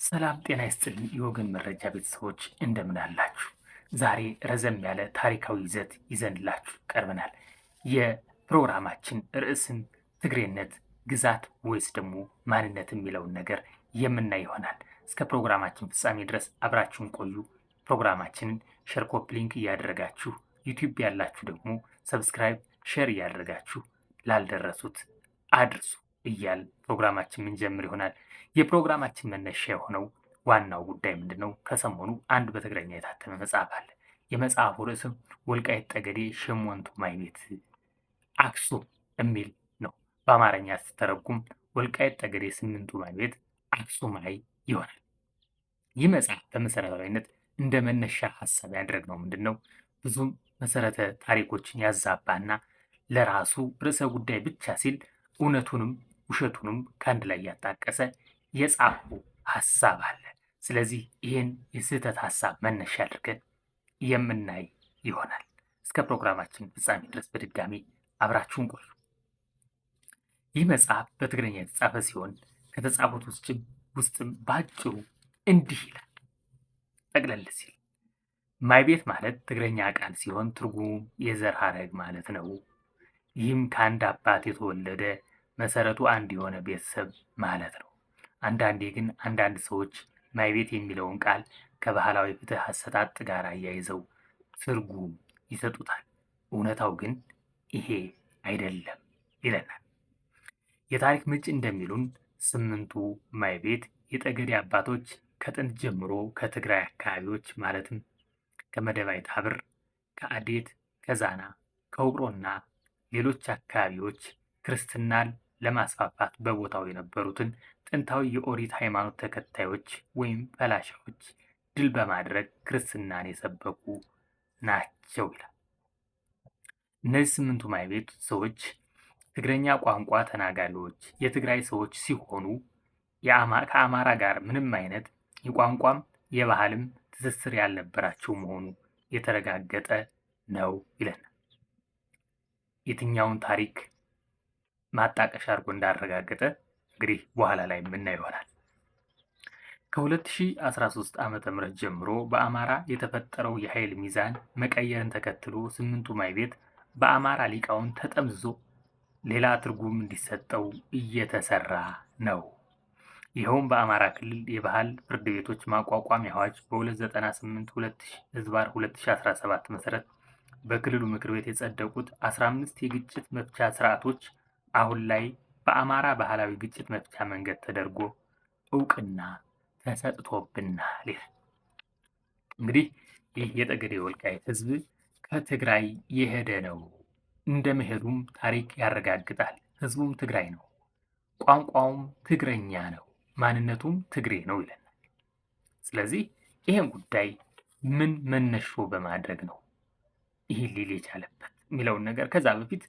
ሰላም ጤና ይስጥልን የወገን መረጃ ቤተሰቦች እንደምን አላችሁ? ዛሬ ረዘም ያለ ታሪካዊ ይዘት ይዘንላችሁ ቀርበናል። የፕሮግራማችን ርዕስም ትግሬነት ግዛት ወይስ ደግሞ ማንነት የሚለውን ነገር የምናይ ይሆናል። እስከ ፕሮግራማችን ፍጻሜ ድረስ አብራችሁን ቆዩ። ፕሮግራማችንን ሼር፣ ኮፒ ሊንክ እያደረጋችሁ ዩቲዩብ ያላችሁ ደግሞ ሰብስክራይብ፣ ሼር እያደረጋችሁ ላልደረሱት አድርሱ እያል ፕሮግራማችን ምንጀምር ይሆናል። የፕሮግራማችን መነሻ የሆነው ዋናው ጉዳይ ምንድን ነው? ከሰሞኑ አንድ በትግረኛ የታተመ መጽሐፍ አለ። የመጽሐፉ ርዕስም ወልቃይት ጠገዴ ሸሞንቱ ማይ ቤት አክሱም የሚል ነው። በአማርኛ ስተረጉም ወልቃይት ጠገዴ ስምንቱ ማይ ቤት አክሱማይ ይሆናል። ይህ መጽሐፍ በመሰረታዊነት እንደ መነሻ ሀሳብ ያደረግነው ምንድን ነው? ብዙም መሰረተ ታሪኮችን ያዛባና ለራሱ ርዕሰ ጉዳይ ብቻ ሲል እውነቱንም ውሸቱንም ከአንድ ላይ ያጣቀሰ የጻፉ ሀሳብ አለ። ስለዚህ ይህን የስህተት ሀሳብ መነሻ አድርገን የምናይ ይሆናል። እስከ ፕሮግራማችን ፍጻሜ ድረስ በድጋሚ አብራችሁን ቆዩ። ይህ መጽሐፍ በትግረኛ የተጻፈ ሲሆን ከተጻፉት ውስጥም በአጭሩ እንዲህ ይላል። ጠቅለል ሲል ማይ ቤት ማለት ትግረኛ ቃል ሲሆን ትርጉም የዘር ሐረግ ማለት ነው። ይህም ከአንድ አባት የተወለደ መሰረቱ አንድ የሆነ ቤተሰብ ማለት ነው። አንዳንዴ ግን አንዳንድ ሰዎች ማይ ቤት የሚለውን ቃል ከባህላዊ ፍትህ አሰጣጥ ጋር አያይዘው ትርጉም ይሰጡታል። እውነታው ግን ይሄ አይደለም ይለናል። የታሪክ ምንጭ እንደሚሉን ስምንቱ ማይ ቤት የጠገዴ አባቶች ከጥንት ጀምሮ ከትግራይ አካባቢዎች ማለትም ከመደባይት ሐብር፣ ከአዴት፣ ከዛና፣ ከውቅሮና ሌሎች አካባቢዎች ክርስትናን ለማስፋፋት በቦታው የነበሩትን ጥንታዊ የኦሪት ሃይማኖት ተከታዮች ወይም ፈላሻዎች ድል በማድረግ ክርስትናን የሰበኩ ናቸው ይላል። እነዚህ ስምንቱ ማይ ቤት ሰዎች ትግረኛ ቋንቋ ተናጋሪዎች የትግራይ ሰዎች ሲሆኑ ከአማራ ጋር ምንም አይነት የቋንቋም የባህልም ትስስር ያልነበራቸው መሆኑ የተረጋገጠ ነው ይለናል። የትኛውን ታሪክ ማጣቀሻ አድርጎ እንዳረጋገጠ እንግዲህ በኋላ ላይ የምናየው ይሆናል። ከ2013 ዓ.ም ጀምሮ በአማራ የተፈጠረው የኃይል ሚዛን መቀየርን ተከትሎ ስምንቱ ማይ ቤት በአማራ ሊቃውን ተጠምዝዞ ሌላ ትርጉም እንዲሰጠው እየተሰራ ነው። ይኸውም በአማራ ክልል የባህል ፍርድ ቤቶች ማቋቋሚያ አዋጅ በ298/2017 መሰረት በክልሉ ምክር ቤት የጸደቁት 15 የግጭት መፍቻ ስርዓቶች አሁን ላይ በአማራ ባህላዊ ግጭት መፍቻ መንገድ ተደርጎ እውቅና ተሰጥቶብናል ይላል። እንግዲህ ይህ የጠገዴ ወልቃይት ህዝብ ከትግራይ የሄደ ነው። እንደመሄዱም ታሪክ ያረጋግጣል። ህዝቡም ትግራይ ነው፣ ቋንቋውም ትግረኛ ነው፣ ማንነቱም ትግሬ ነው ይለናል። ስለዚህ ይህን ጉዳይ ምን መነሾ በማድረግ ነው ይህ ሊል የቻለበት የሚለውን ነገር ከዛ በፊት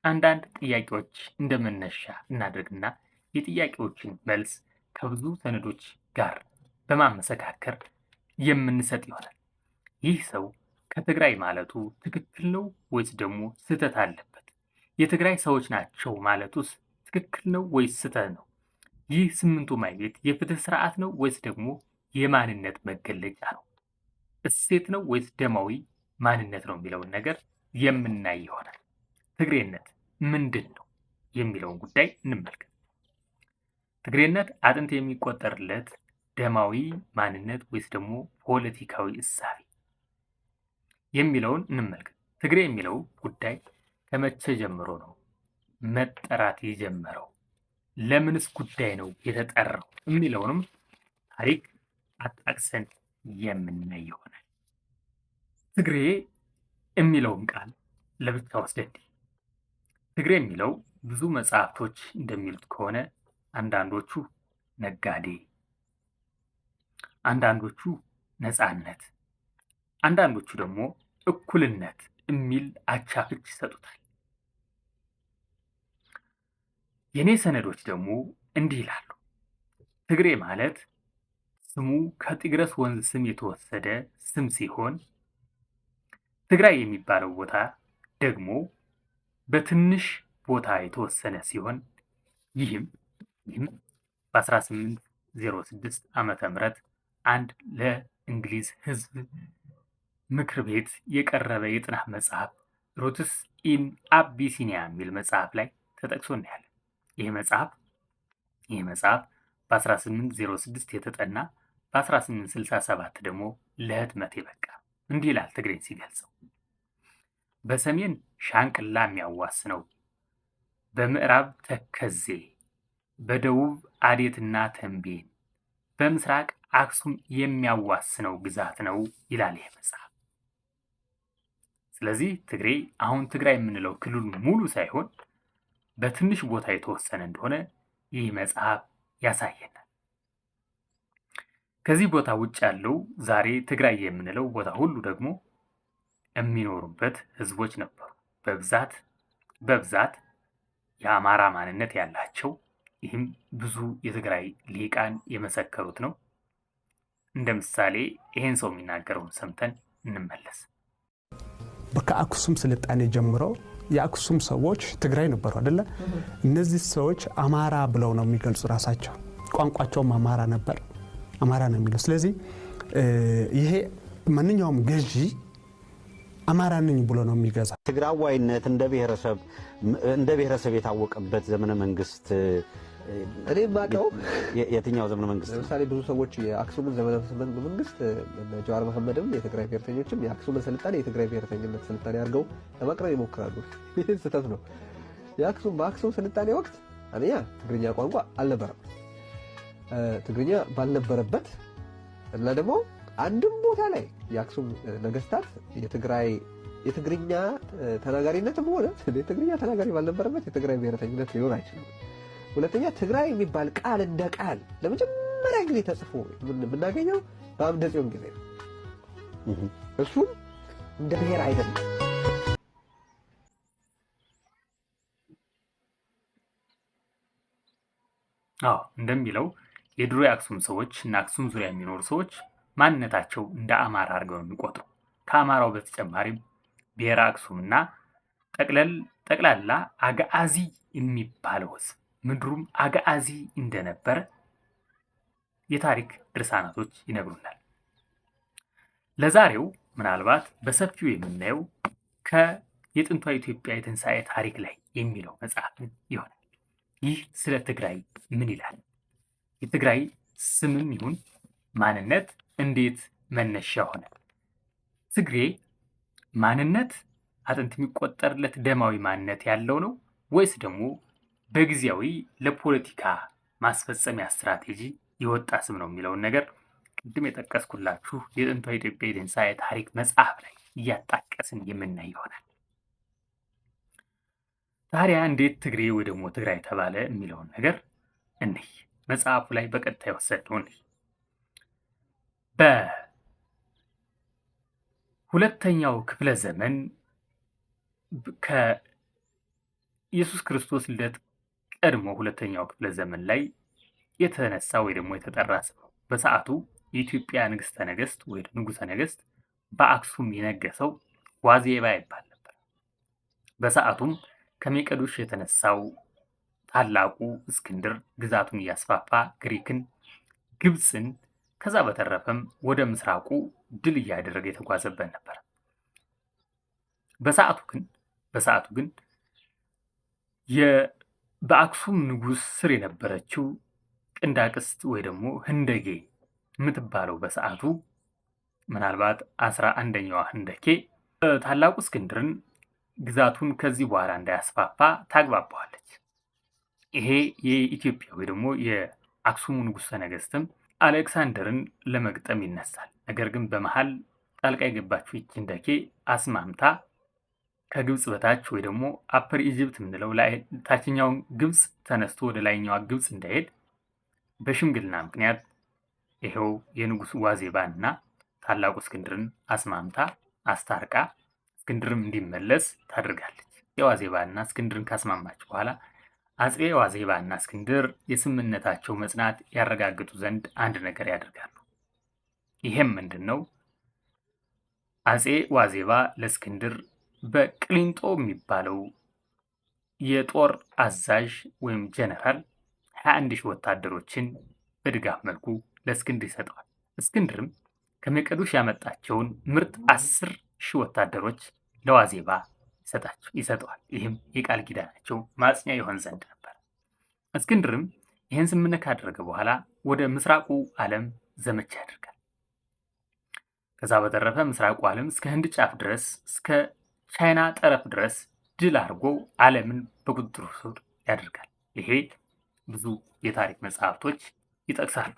አንዳንድ ጥያቄዎች እንደመነሻ እናድርግና የጥያቄዎችን መልስ ከብዙ ሰነዶች ጋር በማመሰካከር የምንሰጥ ይሆናል። ይህ ሰው ከትግራይ ማለቱ ትክክል ነው ወይስ ደግሞ ስህተት አለበት? የትግራይ ሰዎች ናቸው ማለቱስ ትክክል ነው ወይስ ስህተት ነው? ይህ ስምንቱ ማይ ቤት የፍትህ ስርዓት ነው ወይስ ደግሞ የማንነት መገለጫ ነው? እሴት ነው ወይስ ደማዊ ማንነት ነው የሚለውን ነገር የምናይ ይሆናል። ትግሬነት ምንድን ነው የሚለውን ጉዳይ እንመልከት። ትግሬነት አጥንት የሚቆጠርለት ደማዊ ማንነት ወይስ ደግሞ ፖለቲካዊ እሳቤ የሚለውን እንመልከት። ትግሬ የሚለው ጉዳይ ከመቼ ጀምሮ ነው መጠራት የጀመረው? ለምንስ ጉዳይ ነው የተጠራው የሚለውንም ታሪክ አጣቅሰን የምናይ ይሆናል። ትግሬ የሚለውን ቃል ለብቻ ወስደን ትግሬ የሚለው ብዙ መጽሐፍቶች እንደሚሉት ከሆነ አንዳንዶቹ ነጋዴ፣ አንዳንዶቹ ነፃነት፣ አንዳንዶቹ ደግሞ እኩልነት የሚል አቻ ፍች ይሰጡታል። የኔ ሰነዶች ደግሞ እንዲህ ይላሉ። ትግሬ ማለት ስሙ ከጢግረስ ወንዝ ስም የተወሰደ ስም ሲሆን ትግራይ የሚባለው ቦታ ደግሞ በትንሽ ቦታ የተወሰነ ሲሆን ይህም በ18 በ1806 ዓመተ ምህረት አንድ ለእንግሊዝ ሕዝብ ምክር ቤት የቀረበ የጥናት መጽሐፍ ሩትስ ኢን አቢሲኒያ የሚል መጽሐፍ ላይ ተጠቅሶ እናያለን። ይህ መጽሐፍ በ1806 የተጠና በ1867 ደግሞ ለህትመት የበቃ እንዲህ ይላል ትግሬን ሲገልጸው። በሰሜን ሻንቅላ የሚያዋስነው፣ በምዕራብ ተከዜ፣ በደቡብ አዴትና ተንቤን፣ በምስራቅ አክሱም የሚያዋስነው ግዛት ነው ይላል ይህ መጽሐፍ። ስለዚህ ትግሬ አሁን ትግራይ የምንለው ክልሉ ሙሉ ሳይሆን በትንሽ ቦታ የተወሰነ እንደሆነ ይህ መጽሐፍ ያሳየናል። ከዚህ ቦታ ውጭ ያለው ዛሬ ትግራይ የምንለው ቦታ ሁሉ ደግሞ የሚኖሩበት ህዝቦች ነበሩ። በብዛት የአማራ ማንነት ያላቸው፣ ይህም ብዙ የትግራይ ሊቃን የመሰከሩት ነው። እንደ ምሳሌ ይህን ሰው የሚናገረውን ሰምተን እንመለስ። ከአክሱም ስልጣኔ ጀምሮ የአክሱም ሰዎች ትግራይ ነበሩ አይደለ? እነዚህ ሰዎች አማራ ብለው ነው የሚገልጹ ራሳቸው። ቋንቋቸውም አማራ ነበር፣ አማራ ነው የሚለው። ስለዚህ ይሄ ማንኛውም ገዢ አማራ ነኝ ብሎ ነው የሚገዛ። ትግራዋይነት እንደ ብሔረሰብ የታወቀበት ዘመነ መንግስት እኔ ማቀው የትኛው ዘመነ መንግስት? ለምሳሌ ብዙ ሰዎች የአክሱምን ዘመነ መንግስት ጀዋር መሐመድም የትግራይ ብሔርተኞችም የአክሱምን ስልጣኔ የትግራይ ብሔርተኝነት ስልጣኔ አድርገው ለማቅረብ ይሞክራሉ። ይህ ስህተት ነው። በአክሱም ስልጣኔ ወቅት አንደኛ ትግርኛ ቋንቋ አልነበረም። ትግርኛ ባልነበረበት እና ደግሞ አንድም ቦታ ላይ የአክሱም ነገስታት የትግርኛ ተናጋሪነትም ሆነ የትግርኛ ተናጋሪ ባልነበረበት የትግራይ ብሔርተኝነት ሊሆን አይችልም። ሁለተኛ ትግራይ የሚባል ቃል እንደ ቃል ለመጀመሪያ ጊዜ ተጽፎ የምናገኘው በአምደ ጽዮን ጊዜ ነው። እሱም እንደ ብሔር አይደለም። እንደሚለው የድሮ የአክሱም ሰዎች እና አክሱም ዙሪያ የሚኖሩ ሰዎች ማንነታቸው እንደ አማራ አድርገው የሚቆጥሩ፣ ከአማራው በተጨማሪም ብሔረ አክሱም እና ጠቅላላ አጋአዚ የሚባለው ህዝብ ምድሩም አጋአዚ እንደነበረ የታሪክ ድርሳናቶች ይነግሩናል። ለዛሬው ምናልባት በሰፊው የምናየው የጥንቷ ኢትዮጵያ የትንሣኤ ታሪክ ላይ የሚለው መጽሐፍን ይሆናል። ይህ ስለ ትግራይ ምን ይላል? የትግራይ ስምም ይሁን ማንነት እንዴት መነሻ ሆነ? ትግሬ ማንነት አጥንት የሚቆጠርለት ደማዊ ማንነት ያለው ነው ወይስ ደግሞ በጊዜያዊ ለፖለቲካ ማስፈጸሚያ ስትራቴጂ የወጣ ስም ነው የሚለውን ነገር ቅድም የጠቀስኩላችሁ የጥንቷ ኢትዮጵያ የትንሣኤ ታሪክ መጽሐፍ ላይ እያጣቀስን የምናይ ይሆናል። ታዲያ እንዴት ትግሬ ወይ ደግሞ ትግራይ ተባለ የሚለውን ነገር እንይ። መጽሐፉ ላይ በቀጥታ የወሰድነው እንይ። በሁለተኛው ክፍለ ዘመን ከኢየሱስ ክርስቶስ ልደት ቀድሞ ሁለተኛው ክፍለ ዘመን ላይ የተነሳ ወይ ደግሞ የተጠራ ስም ነው። በሰዓቱ የኢትዮጵያ ንግስተ ነገስት ወይ ንጉሰ ነገስት በአክሱም የነገሰው ዋዜባ ይባል ነበር። በሰዓቱም ከሜቀዶሽ የተነሳው ታላቁ እስክንድር ግዛቱን እያስፋፋ ግሪክን፣ ግብፅን ከዛ በተረፈም ወደ ምስራቁ ድል እያደረገ የተጓዘበት ነበር። በሰዓቱ ግን በአክሱም ንጉስ ስር የነበረችው ቅንዳቅስት ወይ ደግሞ ህንደጌ የምትባለው በሰዓቱ ምናልባት 11ኛዋ ህንደኬ ታላቁ እስክንድርን ግዛቱን ከዚህ በኋላ እንዳያስፋፋ ታግባባዋለች። ይሄ የኢትዮጵያ ወይ ደግሞ የአክሱሙ ንጉሠ ነገስትም አሌክሳንደርን ለመግጠም ይነሳል። ነገር ግን በመሃል ጣልቃ የገባችው ይህች ህንደኬ አስማምታ ከግብፅ በታች ወይ ደግሞ አፐር ኢጅፕት የምንለው ታችኛውን ግብፅ ተነስቶ ወደ ላይኛዋ ግብፅ እንዳይሄድ በሽምግልና ምክንያት ይሄው የንጉሱ ዋዜባና ታላቁ እስክንድርን አስማምታ አስታርቃ እስክንድርም እንዲመለስ ታደርጋለች። የዋዜባና እስክንድርን ካስማማች በኋላ አፄ ዋዜባና እስክንድር የስምምነታቸው መጽናት ያረጋግጡ ዘንድ አንድ ነገር ያደርጋሉ። ይሄም ምንድን ነው? አፄ ዋዜባ ለእስክንድር በቅሊንጦ የሚባለው የጦር አዛዥ ወይም ጀነራል 21,000 ወታደሮችን በድጋፍ መልኩ ለእስክንድር ይሰጠዋል። እስክንድርም ከመቄዶሽ ያመጣቸውን ምርጥ 10,000 ወታደሮች ለዋዜባ ይሰጠዋል። ይህም የቃል ኪዳናቸው ማጽኛ ይሆን ዘንድ ነበር። እስክንድርም ይህን ስምምነት ካደረገ በኋላ ወደ ምስራቁ ዓለም ዘመቻ ያደርጋል። ከዛ በተረፈ ምስራቁ ዓለም እስከ ህንድ ጫፍ ድረስ እስከ ቻይና ጠረፍ ድረስ ድል አድርጎ ዓለምን በቁጥጥሩ ስር ያደርጋል። ይሄ ብዙ የታሪክ መጽሐፍቶች ይጠቅሳሉ።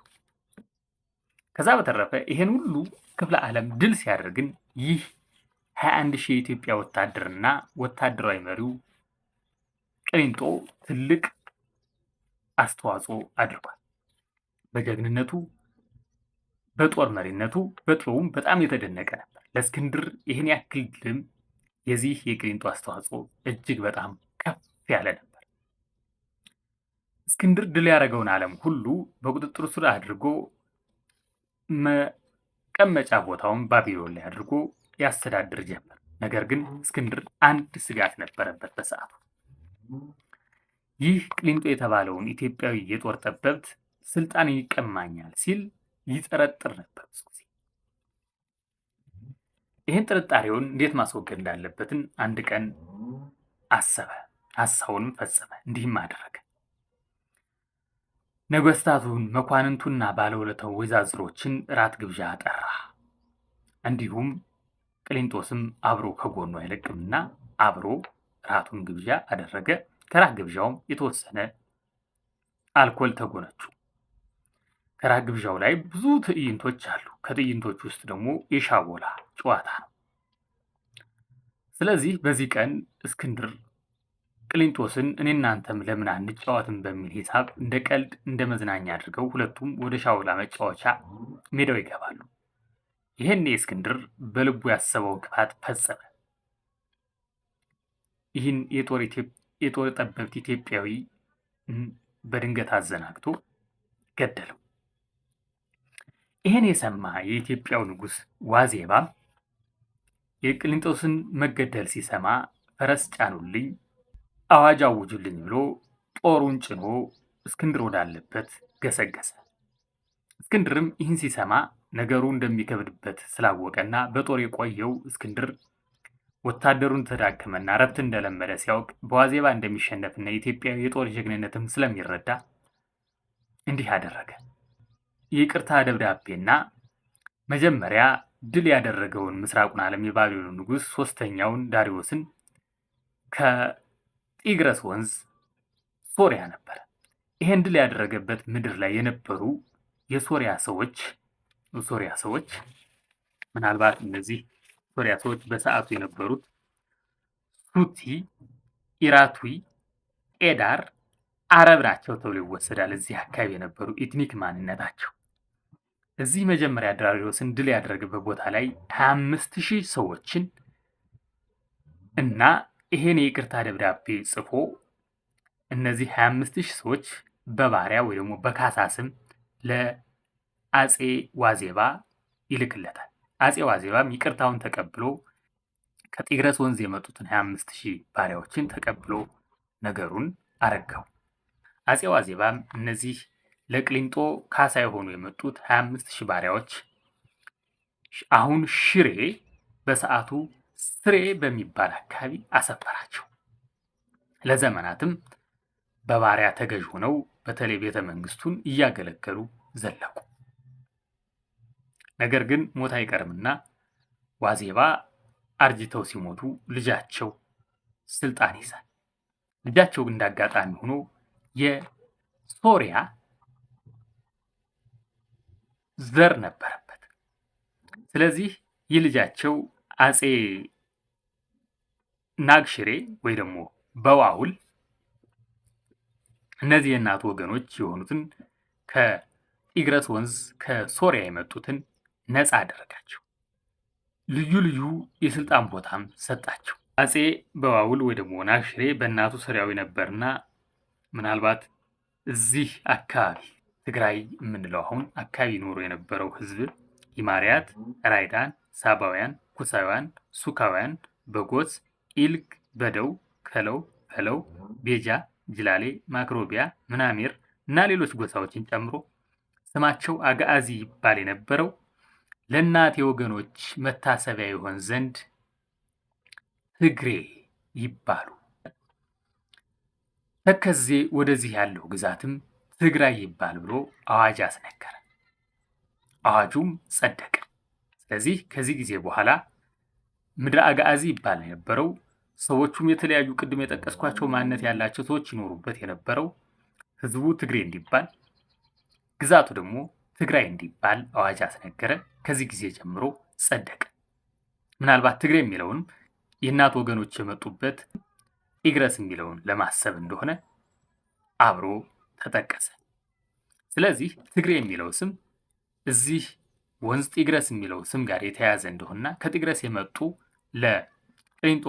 ከዛ በተረፈ ይሄን ሁሉ ክፍለ ዓለም ድል ሲያደርግን ይህ 21,000 የኢትዮጵያ ወታደርና ወታደራዊ መሪው ቅሊንጦ ትልቅ አስተዋጽኦ አድርጓል። በጀግንነቱ፣ በጦር መሪነቱ፣ በጥበቡም በጣም የተደነቀ ነበር። ለእስክንድር ይህን ያክል ድልም የዚህ የቅሊንጦ አስተዋጽኦ እጅግ በጣም ከፍ ያለ ነበር። እስክንድር ድል ያደረገውን ዓለም ሁሉ በቁጥጥሩ ስር አድርጎ መቀመጫ ቦታውን ባቢሎን ላይ አድርጎ ያስተዳድር ጀመር። ነገር ግን እስክንድር አንድ ስጋት ነበረበት በሰዓቱ። ይህ ቅሊንጦ የተባለውን ኢትዮጵያዊ የጦር ጠበብት ስልጣን ይቀማኛል ሲል ይጠረጥር ነበር ብዙ ጊዜ። ይህን ጥርጣሬውን እንዴት ማስወገድ እንዳለበትን አንድ ቀን አሰበ። ሀሳቡንም ፈጸመ። እንዲህም አደረገ። ነገስታቱን፣ መኳንንቱና ባለውለታው ወይዛዝሮችን ራት ግብዣ ጠራ። እንዲሁም ቅሊንጦስም አብሮ ከጎኑ አይለቅምና አብሮ ራቱን ግብዣ አደረገ። ከራት ግብዣውም የተወሰነ አልኮል ተጎነጩ። ከራት ግብዣው ላይ ብዙ ትዕይንቶች አሉ። ከትዕይንቶች ውስጥ ደግሞ የሻቦላ ጨዋታ ነው። ስለዚህ በዚህ ቀን እስክንድር ቅሊንጦስን እኔ እናንተም ለምን አንጫወትም በሚል ሂሳብ እንደ ቀልድ እንደ መዝናኛ አድርገው ሁለቱም ወደ ሻውላ መጫወቻ ሜዳው ይገባሉ። ይህን እስክንድር በልቡ ያሰበውን ክፋት ፈጸመ። ይህን የጦር ጠበብት ኢትዮጵያዊ በድንገት አዘናግቶ ገደለው። ይህን የሰማ የኢትዮጵያው ንጉሥ ዋዜባ የቅሊንጦስን መገደል ሲሰማ ፈረስ ጫኑልኝ፣ አዋጅ አውጁልኝ ብሎ ጦሩን ጭኖ እስክንድር ወዳለበት ገሰገሰ። እስክንድርም ይህን ሲሰማ ነገሩ እንደሚከብድበት ስላወቀና በጦር የቆየው እስክንድር ወታደሩን ተዳከመና ረብት እንደለመደ ሲያውቅ በዋዜባ እንደሚሸነፍና የኢትዮጵያ የጦር ጀግንነትም ስለሚረዳ እንዲህ አደረገ። የይቅርታ ደብዳቤና መጀመሪያ ድል ያደረገውን ምስራቁን ዓለም የባቢሎን ንጉሥ ሶስተኛውን ዳሪዮስን ከጢግረስ ወንዝ ሶሪያ ነበረ። ይሄን ድል ያደረገበት ምድር ላይ የነበሩ የሶሪያ ሰዎች ምናልባት እነዚህ ሶሪያ ሰዎች በሰዓቱ የነበሩት ሱቲ፣ ኢራቱይ፣ ኤዳር፣ አረብ ናቸው ተብሎ ይወሰዳል። እዚህ አካባቢ የነበሩ ኢትኒክ ማንነታቸው። እዚህ መጀመሪያ ዳሪዮስን ድል ያደረገበት ቦታ ላይ 25,000 ሰዎችን እና ይሄን የይቅርታ ደብዳቤ ጽፎ እነዚህ 25,000 ሰዎች በባሪያ ወይ ደግሞ በካሳ ስም ለአጼ ዋዜባ ይልክለታል። አጼ ዋዜባም ይቅርታውን ተቀብሎ ከጢግረስ ወንዝ የመጡትን 25,000 ባሪያዎችን ተቀብሎ ነገሩን አረጋው። አጼ ዋዜባም እነዚህ ለቅሊንጦ ካሳ የሆኑ የመጡት 25,000 ባሪያዎች አሁን ሽሬ በሰዓቱ ስሬ በሚባል አካባቢ አሰፈራቸው። ለዘመናትም በባሪያ ተገዥ ሆነው በተለይ ቤተ መንግስቱን እያገለገሉ ዘለቁ። ነገር ግን ሞት አይቀርምና ዋዜባ አርጅተው ሲሞቱ ልጃቸው ስልጣን ይዛል። ልጃቸው እንዳጋጣሚ ሆኖ የሶሪያ ዘር ነበረበት። ስለዚህ ይህ ልጃቸው አጼ ናግሽሬ ወይ ደግሞ በዋውል እነዚህ የእናቱ ወገኖች የሆኑትን ከጢግረስ ወንዝ ከሶሪያ የመጡትን ነፃ አደረጋቸው። ልዩ ልዩ የስልጣን ቦታም ሰጣቸው። አጼ በዋውል ወይ ደግሞ ናግሽሬ በእናቱ ሶሪያዊ ነበርና ምናልባት እዚህ አካባቢ ትግራይ የምንለው አሁን አካባቢ ኖሮ የነበረው ህዝብ ኢማሪያት፣ ራይዳን፣ ሳባውያን፣ ኩሳውያን፣ ሱካውያን፣ በጎስ፣ ኢልግ፣ በደው፣ ከለው፣ ፈለው፣ ቤጃ፣ ጅላሌ፣ ማክሮቢያ፣ ምናሜር እና ሌሎች ጎሳዎችን ጨምሮ ስማቸው አጋዚ ይባል የነበረው ለእናቴ ወገኖች መታሰቢያ ይሆን ዘንድ ትግሬ ይባሉ። ተከዜ ወደዚህ ያለው ግዛትም ትግራይ ይባል ብሎ አዋጅ አስነገረ። አዋጁም ጸደቀ። ስለዚህ ከዚህ ጊዜ በኋላ ምድረ አጋዚ ይባል የነበረው ሰዎቹም የተለያዩ ቅድም የጠቀስኳቸው ማንነት ያላቸው ሰዎች ይኖሩበት የነበረው ህዝቡ ትግሬ እንዲባል ግዛቱ ደግሞ ትግራይ እንዲባል አዋጅ አስነገረ። ከዚህ ጊዜ ጀምሮ ጸደቀ። ምናልባት ትግሬ የሚለውን የእናት ወገኖች የመጡበት ጢግረስ የሚለውን ለማሰብ እንደሆነ አብሮ ተጠቀሰ። ስለዚህ ትግሬ የሚለው ስም እዚህ ወንዝ ጢግረስ የሚለው ስም ጋር የተያያዘ እንደሆነና ከጢግረስ የመጡ ለቅሊንጦ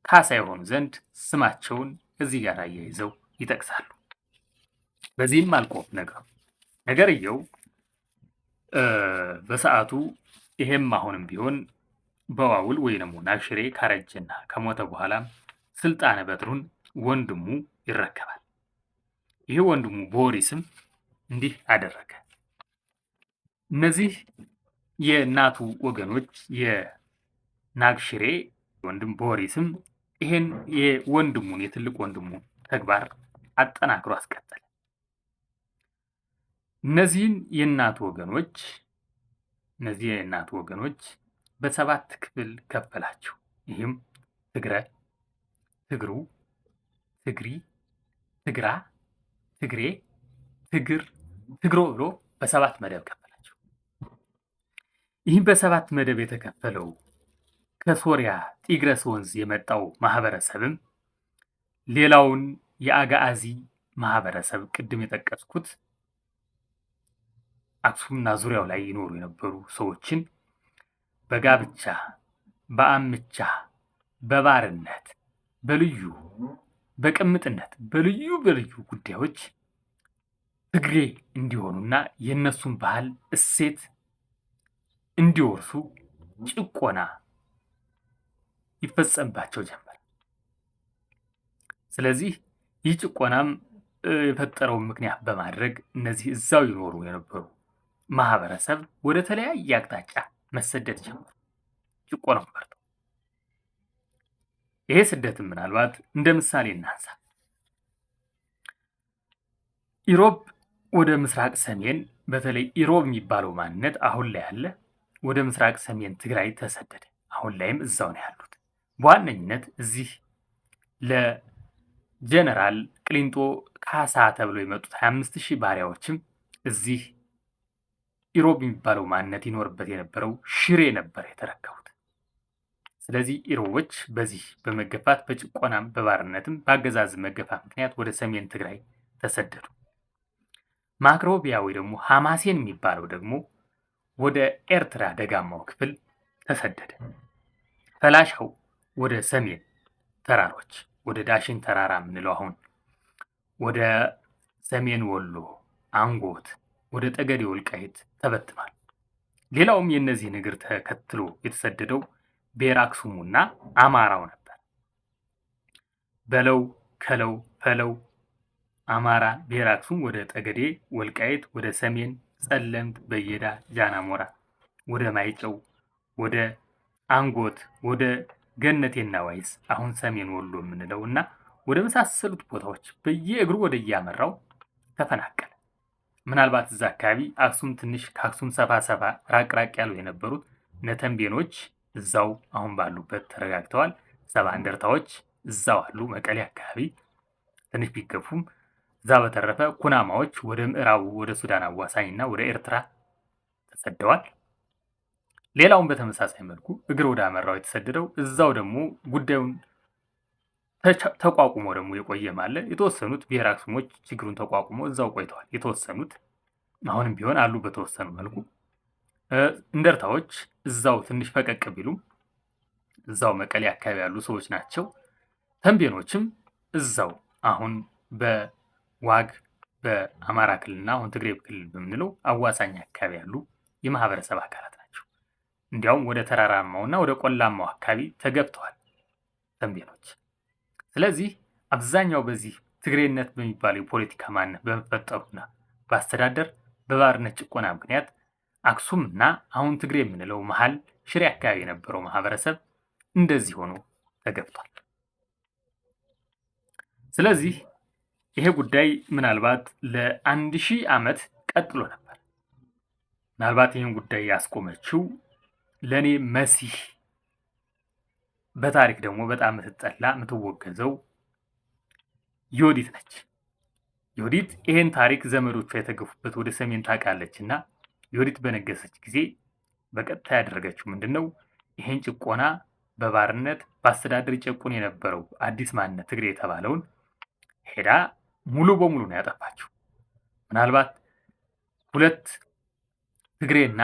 ካሳ የሆኑ ዘንድ ስማቸውን እዚህ ጋር አያይዘው ይጠቅሳሉ። በዚህም አልቆ ነገርየው በሰዓቱ ይሄም አሁንም ቢሆን በዋውል ወይንም ናግሽሬ ካረጀና ከሞተ በኋላ ስልጣነ በትሩን ወንድሙ ይረከባል። ይሄ ወንድሙ ቦሪስም እንዲህ አደረገ። እነዚህ የእናቱ ወገኖች የናግሽሬ ወንድም ቦሪስም ይሄን የወንድሙን የትልቅ ወንድሙ ተግባር አጠናክሮ አስቀጠለ። እነዚህ የእናቱ ወገኖች በሰባት ክፍል ከፈላቸው። ይህም ትግረ፣ ትግሩ፣ ትግሪ፣ ትግራ፣ ትግሬ፣ ትግር፣ ትግሮ ብሎ በሰባት መደብ ከፈላቸው። ይህም በሰባት መደብ የተከፈለው ከሶሪያ ጢግረስ ወንዝ የመጣው ማህበረሰብም ሌላውን የአጋዚ ማህበረሰብ ቅድም የጠቀስኩት አክሱምና ዙሪያው ላይ ይኖሩ የነበሩ ሰዎችን በጋብቻ፣ በአምቻ፣ በባርነት፣ በቅምጥነት በልዩ ጉዳዮች ትግሬ እንዲሆኑና የእነሱን ባህል እሴት እንዲወርሱ ጭቆና ይፈጸምባቸው ጀመር። ስለዚህ ይህ ጭቆናም የፈጠረውን ምክንያት በማድረግ እነዚህ እዛው ይኖሩ የነበሩ ማህበረሰብ ወደ ተለያየ አቅጣጫ መሰደድ ጀመሩ። ጭቆናው ፈርተው ይሄ ስደትም ምናልባት እንደ ምሳሌ እናንሳ። ኢሮብ ወደ ምስራቅ ሰሜን፣ በተለይ ኢሮብ የሚባለው ማንነት አሁን ላይ ያለ ወደ ምስራቅ ሰሜን ትግራይ ተሰደደ። አሁን ላይም እዛው ነው ያሉት። በዋነኝነት እዚህ ለጀነራል ቅሊንጦ ካሳ ተብሎ የመጡት 25,000 ባሪያዎችም እዚህ ኢሮብ የሚባለው ማንነት ይኖርበት የነበረው ሽሬ ነበር የተረከቡት። ስለዚህ ኢሮቦች በዚህ በመገፋት በጭቆናም በባርነትም በአገዛዝ መገፋት ምክንያት ወደ ሰሜን ትግራይ ተሰደዱ። ማክሮቢያ ወይ ደግሞ ሐማሴን የሚባለው ደግሞ ወደ ኤርትራ ደጋማው ክፍል ተሰደደ። ፈላሻው ወደ ሰሜን ተራሮች ወደ ዳሽን ተራራ የምንለው አሁን ወደ ሰሜን ወሎ አንጎት ወደ ጠገዴ ወልቃይት ተበትኗል። ሌላውም የእነዚህ እግር ተከትሎ የተሰደደው ብሔረ አክሱሙና አማራው ነበር። በለው፣ ከለው፣ ፈለው፣ አማራ፣ ብሔረ አክሱም ወደ ጠገዴ ወልቃይት ወደ ሰሜን ጸለምት፣ በየዳ፣ ጃናሞራ ወደ ማይጨው ወደ አንጎት ወደ ገነቴና ዋይስ አሁን ሰሜን ወሎ የምንለው እና ወደ መሳሰሉት ቦታዎች በየእግሩ ወደ እያመራው ተፈናቀለ። ምናልባት እዛ አካባቢ አክሱም ትንሽ ከአክሱም ሰፋ ራቅ ያሉ የነበሩት ነተንቤኖች እዛው አሁን ባሉበት ተረጋግተዋል። ሰባ እንደርታዎች እዛው አሉ መቀሌ አካባቢ ትንሽ ቢገፉም። እዛ በተረፈ ኩናማዎች ወደ ምዕራቡ ወደ ሱዳን አዋሳኝና ወደ ኤርትራ ተሰደዋል። ሌላውን በተመሳሳይ መልኩ እግር ወደ አመራው የተሰደደው እዛው ደግሞ ጉዳዩን ተቋቁሞ ደግሞ የቆየም አለ። የተወሰኑት ብሔረ አክሱሞች ችግሩን ተቋቁሞ እዛው ቆይተዋል። የተወሰኑት አሁንም ቢሆን አሉ በተወሰኑ መልኩ። እንደርታዎች እዛው ትንሽ ፈቀቅ ቢሉም እዛው መቀሌ አካባቢ ያሉ ሰዎች ናቸው። ተንቤኖችም እዛው አሁን በዋግ በአማራ ክልልና አሁን ትግሬ ክልል በምንለው አዋሳኝ አካባቢ ያሉ የማህበረሰብ አካላት ናቸው። እንዲያውም ወደ ተራራማውና ወደ ቆላማው አካባቢ ተገብተዋል ተንቤኖች። ስለዚህ አብዛኛው በዚህ ትግሬነት በሚባለው የፖለቲካ ማንነት በመፈጠሩና በአስተዳደር በባርነት ጭቆና ምክንያት አክሱም እና አሁን ትግሬ የምንለው መሀል ሽሬ አካባቢ የነበረው ማህበረሰብ እንደዚህ ሆኖ ተገብቷል። ስለዚህ ይሄ ጉዳይ ምናልባት ለ1000 ዓመት ቀጥሎ ነበር። ምናልባት ይህን ጉዳይ ያስቆመችው ለእኔ መሲህ በታሪክ ደግሞ በጣም የምትጠላ የምትወገዘው ዮዲት ነች። ዮዲት ይሄን ታሪክ ዘመዶቿ የተገፉበት ወደ ሰሜን ታውቃለች እና ዮዲት በነገሰች ጊዜ በቀጥታ ያደረገችው ምንድን ነው? ይሄን ጭቆና በባርነት በአስተዳደር ጨቁን የነበረው አዲስ ማንነት ትግሬ የተባለውን ሄዳ ሙሉ በሙሉ ነው ያጠፋችው። ምናልባት ሁለት ትግሬና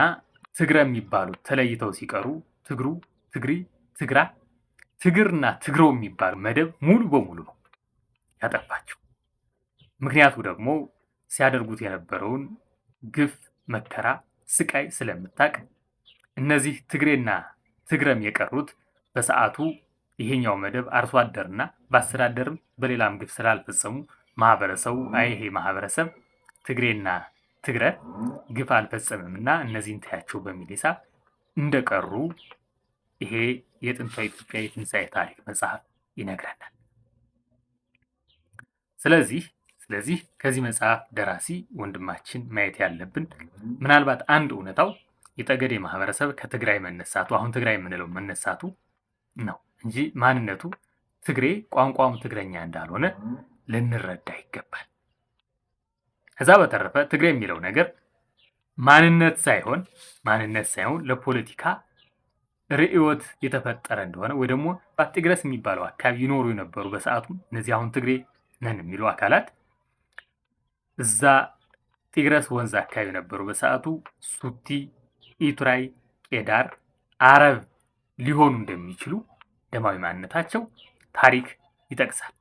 ትግረ የሚባሉት ተለይተው ሲቀሩ ትግሩ፣ ትግሪ፣ ትግራ፣ ትግርና ትግሮ የሚባል መደብ ሙሉ በሙሉ ነው ያጠፋችው። ምክንያቱ ደግሞ ሲያደርጉት የነበረውን ግፍ፣ መከራ፣ ስቃይ ስለምታቅ እነዚህ ትግሬና ትግረም የቀሩት በሰዓቱ ይሄኛው መደብ አርሶ አደርና በአስተዳደርም በሌላም ግፍ ስላልፈጸሙ ማህበረሰቡ ይሄ ማህበረሰብ ትግሬና ትግረ ግፍ አልፈጸምምና እነዚህን ታያቸው በሚል ሂሳብ እንደቀሩ ይሄ የጥንቷ ኢትዮጵያ የትንሣኤ ታሪክ መጽሐፍ ይነግረናል። ስለዚህ ከዚህ መጽሐፍ ደራሲ ወንድማችን ማየት ያለብን ምናልባት አንድ እውነታው የጠገዴ ማህበረሰብ ከትግራይ መነሳቱ አሁን ትግራይ የምንለው መነሳቱ ነው እንጂ ማንነቱ ትግሬ ቋንቋውም ትግረኛ እንዳልሆነ ልንረዳ ይገባል። ከዛ በተረፈ ትግሬ የሚለው ነገር ማንነት ሳይሆን ለፖለቲካ ርዕዮት የተፈጠረ እንደሆነ ወይ ደግሞ ጢግረስ የሚባለው አካባቢ ይኖሩ የነበሩ በሰዓቱ እነዚህ አሁን ትግሬ ነን የሚሉ አካላት እዛ ጢግረስ ወንዝ አካባቢ የነበሩ በሰዓቱ ሱቲ፣ ኢቱራይ፣ ቄዳር፣ አረብ ሊሆኑ እንደሚችሉ ደማዊ ማንነታቸው ታሪክ ይጠቅሳል።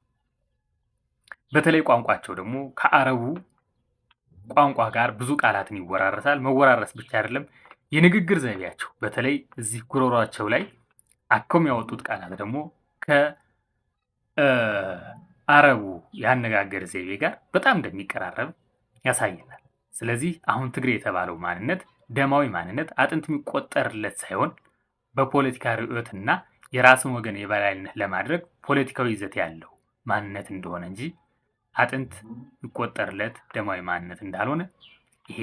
በተለይ ቋንቋቸው ደግሞ ከአረቡ ቋንቋ ጋር ብዙ ቃላትን ይወራረሳል። መወራረስ ብቻ አይደለም፣ የንግግር ዘይቤያቸው በተለይ እዚህ ጉሮሯቸው ላይ አከው የሚያወጡት ቃላት ደግሞ ከአረቡ ያነጋገር ዘይቤ ጋር በጣም እንደሚቀራረብ ያሳየናል። ስለዚህ አሁን ትግሬ የተባለው ማንነት ደማዊ ማንነት አጥንት የሚቆጠርለት ሳይሆን በፖለቲካ ርዕዮትና የራስን ወገን የበላይነት ለማድረግ ፖለቲካዊ ይዘት ያለው ማንነት እንደሆነ እንጂ አጥንት የሚቆጠርለት ደማዊ ማንነት እንዳልሆነ ይሄ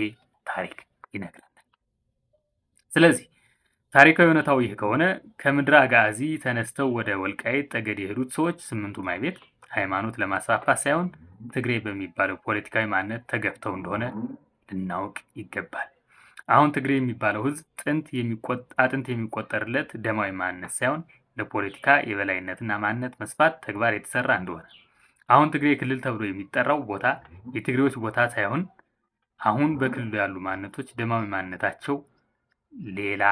ታሪክ ይነግረናል። ስለዚህ ታሪካዊ እውነታው ይህ ከሆነ ከምድረ አጋዚ ተነስተው ወደ ወልቃይት ጠገዴ የሄዱት ሰዎች 8ቱ ማይቤት ሃይማኖት ለማስፋፋት ሳይሆን ትግሬ በሚባለው ፖለቲካዊ ማንነት ተገፍተው እንደሆነ ልናውቅ ይገባል። አሁን ትግሬ የሚባለው ሕዝብ አጥንት የሚቆጠርለት ደማዊ ማንነት ሳይሆን ለፖለቲካ የበላይነትና ማንነት መስፋት ተግባር የተሰራ እንደሆነ አሁን ትግሬ ክልል ተብሎ የሚጠራው ቦታ የትግሬዎች ቦታ ሳይሆን አሁን በክልሉ ያሉ ማንነቶች ደማዊ ማንነታቸው ሌላ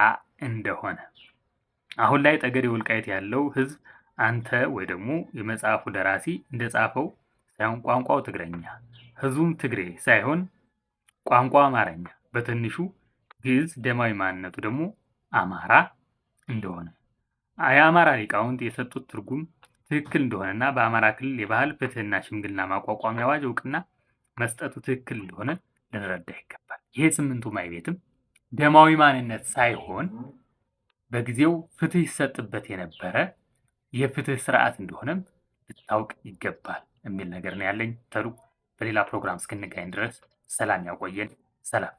እንደሆነ አሁን ላይ ጠገዴ ወልቃይት ያለው ሕዝብ አንተ ወይ ደግሞ የመጽሐፉ ደራሲ እንደጻፈው ሳይሆን ቋንቋው ትግረኛ ሕዝቡም ትግሬ ሳይሆን ቋንቋ አማርኛ በትንሹ ግዕዝ ደማዊ ማንነቱ ደግሞ አማራ እንደሆነ የአማራ ሊቃውንት የሰጡት ትርጉም ትክክል እንደሆነና በአማራ ክልል የባህል ፍትህና ሽምግልና ማቋቋሚያ አዋጅ እውቅና መስጠቱ ትክክል እንደሆነ ልንረዳ ይገባል። ይሄ 8ቱ ማይቤትም ደማዊ ማንነት ሳይሆን በጊዜው ፍትህ ይሰጥበት የነበረ የፍትህ ስርዓት እንደሆነም ልታውቅ ይገባል የሚል ነገር ነው ያለኝ። ተሩ በሌላ ፕሮግራም እስክንገናኝ ድረስ ሰላም ያቆየን። ሰላም።